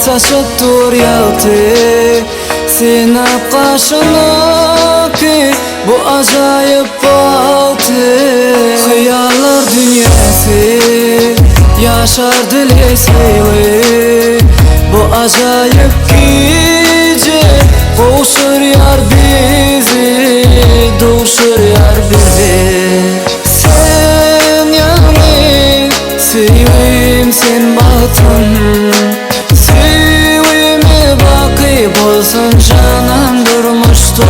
saçıp dur yaltı Sinap kaşına ki bu acayip baltı Hıyarlar dünyası yaşar dili seyli Bu acayip gece Boğuşur yar bizi Doğuşur yar bizi Sen yani sevim sen batın Sevime bakıp olsun canım durmuştu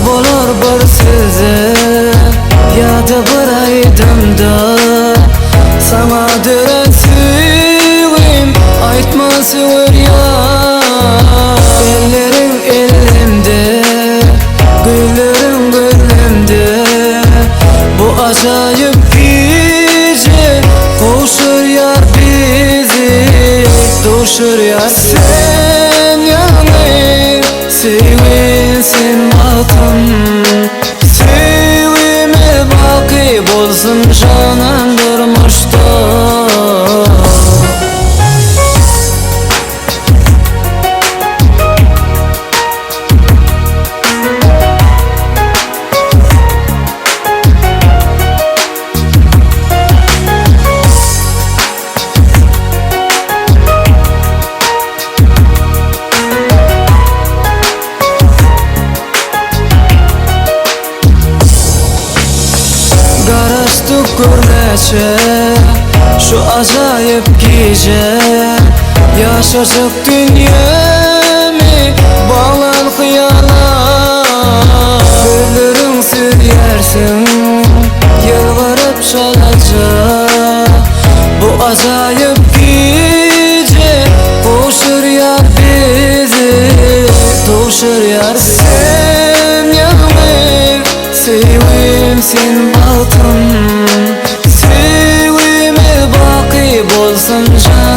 Bolar bir size ya da bir aydımda Sana deren sevim aytma sever ya Ellerin elimde güllerin gülümde Bu acayip gece Koşur yar bizi Doğuşur yar sen yani sevin sen Sevime bakıp olsun canım durmuştu Karıştık görmeçe şu acayip gece Yaşayacak dünyamı bağlan hıyala Güllerin sürersin yılvarıp çalacak Bu acayip gece Koşur yar bizi Doğuşur yar sen yanır Sevim sen batın Sevime bakıp olsun can